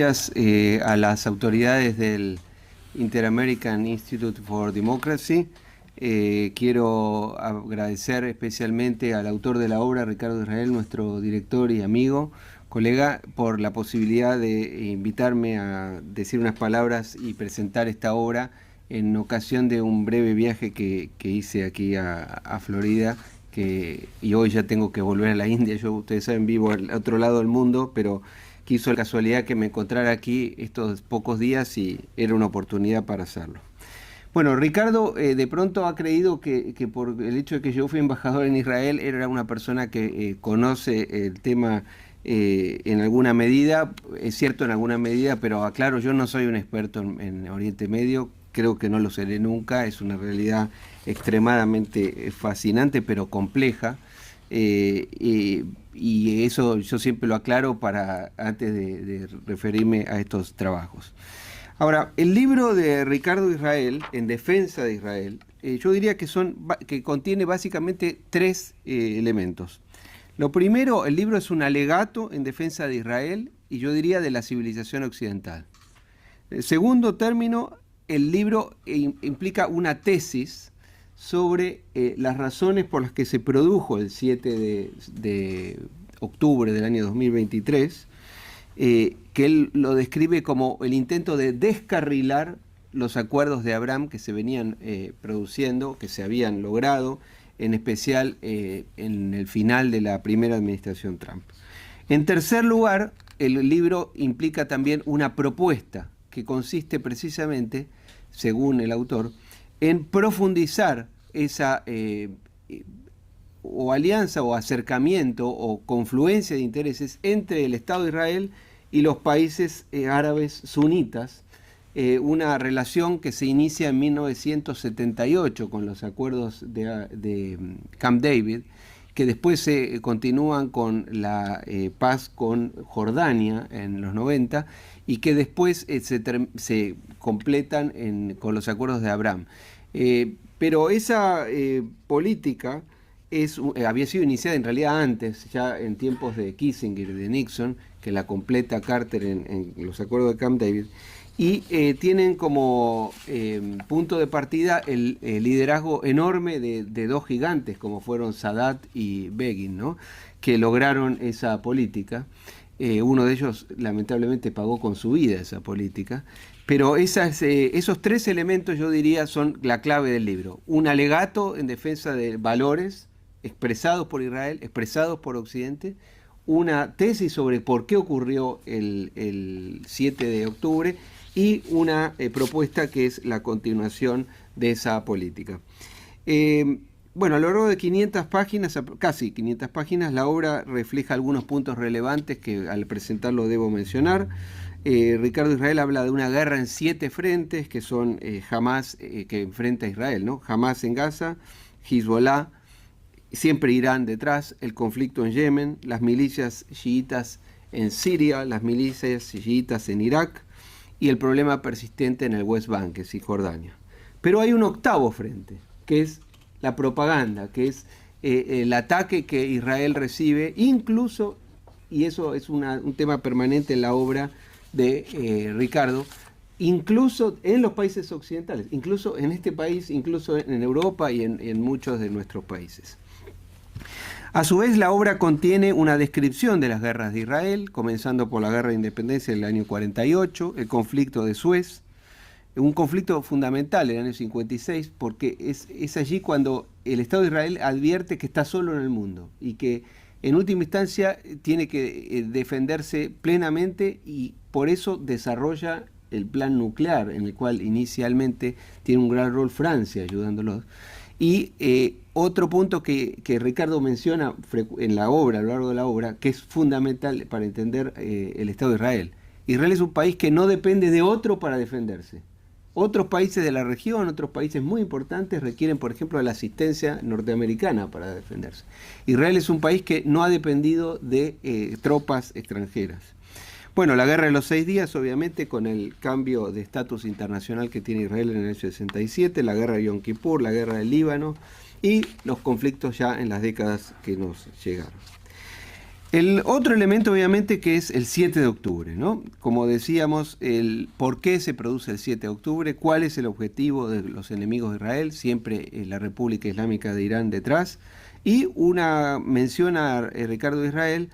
Gracias a las autoridades del Inter-American Institute for Democracy. Quiero agradecer especialmente al autor de la obra, Ricardo Israel, nuestro director y amigo, colega, por la posibilidad de invitarme a decir unas palabras y presentar esta obra en ocasión de un breve viaje que hice aquí a Florida, y hoy ya tengo que volver a la India. Yo, ustedes saben, vivo al otro lado del mundo, pero quiso la casualidad que me encontrara aquí estos pocos días y era una oportunidad para hacerlo. Bueno, Ricardo de pronto ha creído que por el hecho de que yo fui embajador en Israel, era una persona que conoce el tema en alguna medida. Es cierto, en alguna medida, pero aclaro, yo no soy un experto en Oriente Medio, creo que no lo seré nunca. Es una realidad extremadamente fascinante, pero compleja. Y eso yo siempre lo aclaro antes de referirme a estos trabajos. Ahora, el libro de Ricardo Israel, En defensa de Israel, yo diría que contiene básicamente tres elementos. Lo primero, el libro es un alegato en defensa de Israel y yo diría de la civilización occidental. En segundo término, el libro implica una tesis sobre las razones por las que se produjo el 7 de octubre del año 2023, que él lo describe como el intento de descarrilar los acuerdos de Abraham que se venían produciendo, que se habían logrado, en especial en el final de la primera administración Trump. En tercer lugar, el libro implica también una propuesta que consiste precisamente, según el autor, en profundizar esa o alianza o acercamiento o confluencia de intereses entre el Estado de Israel y los países árabes sunitas, una relación que se inicia en 1978 con los acuerdos de Camp David, que después se continúan con la paz con Jordania en los 90 y que después se completan con los acuerdos de Abraham. Pero esa política había sido iniciada en realidad antes, ya en tiempos de Kissinger y de Nixon, que la completa Carter en los acuerdos de Camp David, y tienen como punto de partida el liderazgo enorme de dos gigantes como fueron Sadat y Begin, ¿no?, que lograron esa política. Uno de ellos lamentablemente pagó con su vida esa política, pero esos tres elementos yo diría son la clave del libro. Un alegato en defensa de valores expresados por Israel, expresados por Occidente, una tesis sobre por qué ocurrió el 7 de octubre y una propuesta que es la continuación de esa política. Bueno, a lo largo de 500 páginas, casi 500 páginas, la obra refleja algunos puntos relevantes que al presentarlo debo mencionar. Ricardo Israel habla de una guerra en 7 frentes, que son Hamas, que enfrenta a Israel, ¿no? Hamas en Gaza, Hezbollah, siempre Irán detrás, el conflicto en Yemen, las milicias chiitas en Siria, las milicias chiitas en Irak y el problema persistente en el West Bank, que es Cisjordania. Pero hay un octavo frente, que es la propaganda, que es el ataque que Israel recibe, incluso, y eso es un tema permanente en la obra de Ricardo, incluso en los países occidentales, incluso en este país, incluso en Europa y en muchos de nuestros países. A su vez, la obra contiene una descripción de las guerras de Israel, comenzando por la guerra de independencia del año 48, el conflicto de Suez, un conflicto fundamental en el año 56, porque es allí cuando el Estado de Israel advierte que está solo en el mundo y que en última instancia tiene que defenderse plenamente, y por eso desarrolla el plan nuclear, en el cual inicialmente tiene un gran rol Francia ayudándolos. Y otro punto que Ricardo menciona en la obra, a lo largo de la obra, que es fundamental para entender el Estado de Israel. Israel es un país que no depende de otro para defenderse. Otros países de la región, otros países muy importantes requieren, por ejemplo, de la asistencia norteamericana para defenderse. Israel es un país que no ha dependido de tropas extranjeras. Bueno, la guerra de los 6 días, obviamente, con el cambio de estatus internacional que tiene Israel en el año 67, la guerra de Yom Kippur, la guerra del Líbano y los conflictos ya en las décadas que nos llegaron. El otro elemento, obviamente, que es el 7 de octubre, ¿no? Como decíamos, el por qué se produce el 7 de octubre, cuál es el objetivo de los enemigos de Israel, siempre la República Islámica de Irán detrás, y una mención a Ricardo de Israel,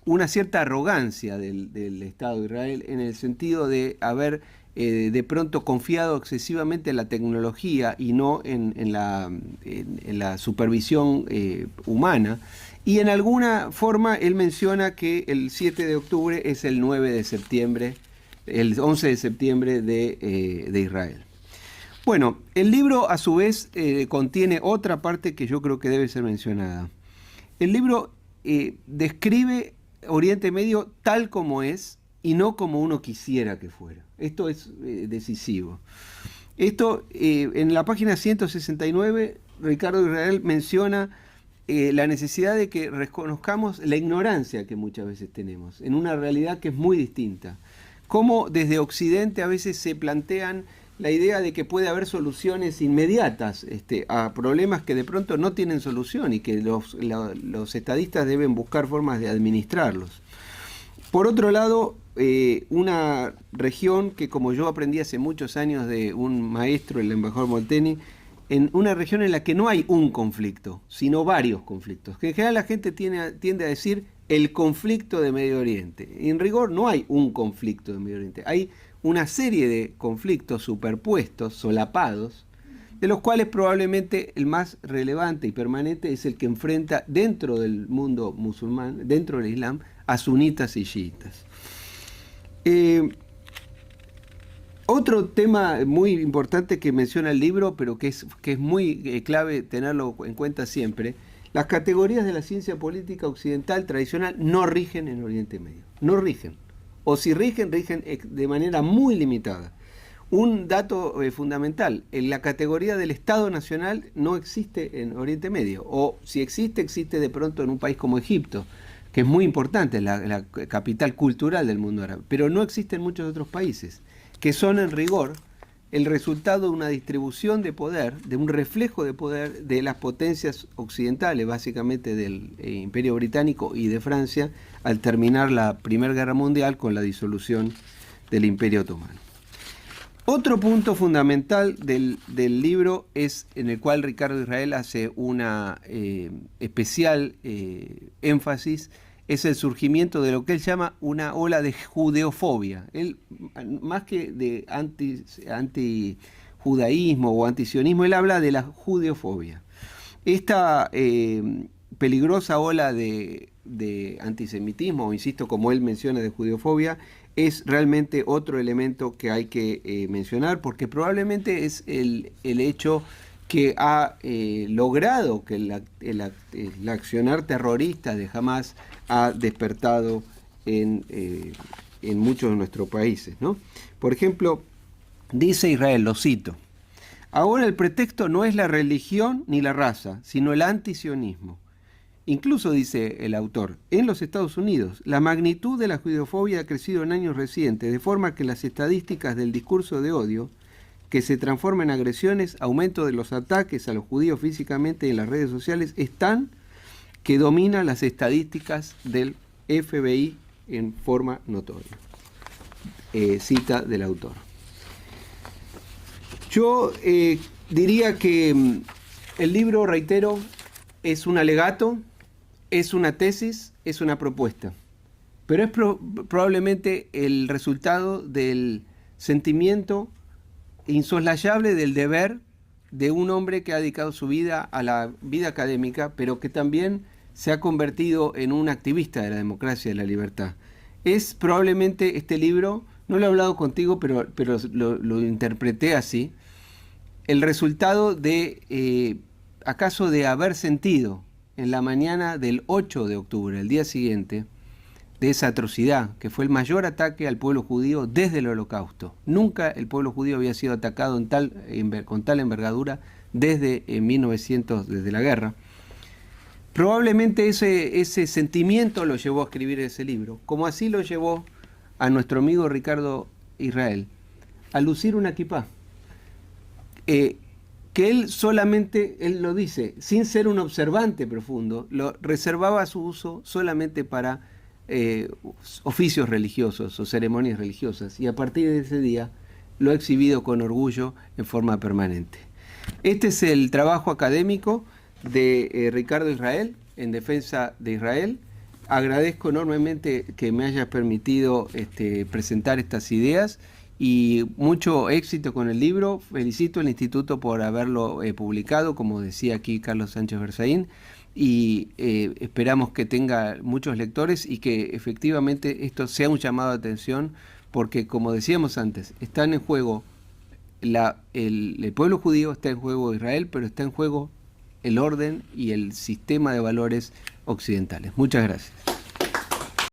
una cierta arrogancia del Estado de Israel en el sentido de haber de pronto confiado excesivamente en la tecnología y no en la supervisión humana. Y en alguna forma él menciona que el 7 de octubre es el 9 de septiembre, el 11 de septiembre de Israel. Bueno, el libro a su vez contiene otra parte que yo creo que debe ser mencionada. El libro describe Oriente Medio tal como es y no como uno quisiera que fuera. Esto es decisivo. Esto, en la página 169, Ricardo de Israel menciona la necesidad de que reconozcamos la ignorancia que muchas veces tenemos en una realidad que es muy distinta. Cómo desde Occidente a veces se plantean la idea de que puede haber soluciones inmediatas a problemas que de pronto no tienen solución y que los estadistas deben buscar formas de administrarlos. Por otro lado, una región que, como yo aprendí hace muchos años de un maestro, el embajador Molteni, en una región en la que no hay un conflicto, sino varios conflictos. Que en general la gente tiende a decir el conflicto de Medio Oriente. Y en rigor no hay un conflicto de Medio Oriente, hay una serie de conflictos superpuestos, solapados, de los cuales probablemente el más relevante y permanente es el que enfrenta dentro del mundo musulmán, dentro del Islam, a sunitas y chiitas. Otro tema muy importante que menciona el libro, pero que es muy clave tenerlo en cuenta siempre, las categorías de la ciencia política occidental tradicional no rigen en Oriente Medio, no rigen. O si rigen, rigen de manera muy limitada. Un dato fundamental, en la categoría del Estado Nacional no existe en Oriente Medio, o si existe, existe de pronto en un país como Egipto, que es muy importante, la capital cultural del mundo árabe, pero no existe en muchos otros países, que son en rigor el resultado de una distribución de poder, de un reflejo de poder de las potencias occidentales, básicamente del Imperio Británico y de Francia, al terminar la Primera Guerra Mundial con la disolución del Imperio Otomano. Otro punto fundamental del libro es en el cual Ricardo Israel hace una especial énfasis, es el surgimiento de lo que él llama una ola de judeofobia. Él, más que de antijudaísmo o antisionismo, él habla de la judeofobia. Esta peligrosa ola de antisemitismo, o insisto, como él menciona, de judeofobia, es realmente otro elemento que hay que mencionar, porque probablemente es el hecho que ha logrado que el accionar terrorista de Hamás ha despertado en muchos de nuestros países, ¿no? Por ejemplo, dice Israel, lo cito: ahora el pretexto no es la religión ni la raza, sino el antisionismo. Incluso, dice el autor, en los Estados Unidos, la magnitud de la judeofobia ha crecido en años recientes, de forma que las estadísticas del discurso de odio, que se transforma en agresiones, aumento de los ataques a los judíos físicamente en las redes sociales, están que domina las estadísticas del FBI en forma notoria. Cita del autor. Yo diría que el libro, reitero, es un alegato, es una tesis, es una propuesta, pero es probablemente el resultado del sentimiento insoslayable del deber de un hombre que ha dedicado su vida a la vida académica, pero que también se ha convertido en un activista de la democracia y de la libertad. Es probablemente este libro, no lo he hablado contigo, pero lo interpreté así, el resultado de, acaso de haber sentido en la mañana del 8 de octubre, el día siguiente, de esa atrocidad, que fue el mayor ataque al pueblo judío desde el Holocausto. Nunca el pueblo judío había sido atacado con tal envergadura desde 1900, desde la guerra. Probablemente ese sentimiento lo llevó a escribir ese libro, como así lo llevó a nuestro amigo Ricardo Israel a lucir una kipá. que él solamente, él lo dice, sin ser un observante profundo, lo reservaba su uso solamente para oficios religiosos o ceremonias religiosas, y a partir de ese día lo ha exhibido con orgullo en forma permanente. Este es el trabajo académico de Ricardo Israel en defensa de Israel. Agradezco enormemente que me hayas permitido presentar estas ideas y mucho éxito con el libro. Felicito al Instituto por haberlo publicado, como decía aquí Carlos Sánchez Berzaín, y esperamos que tenga muchos lectores y que efectivamente esto sea un llamado de atención, porque como decíamos antes, están en juego el pueblo judío, está en juego Israel, pero está en juego el orden y el sistema de valores occidentales. Muchas gracias.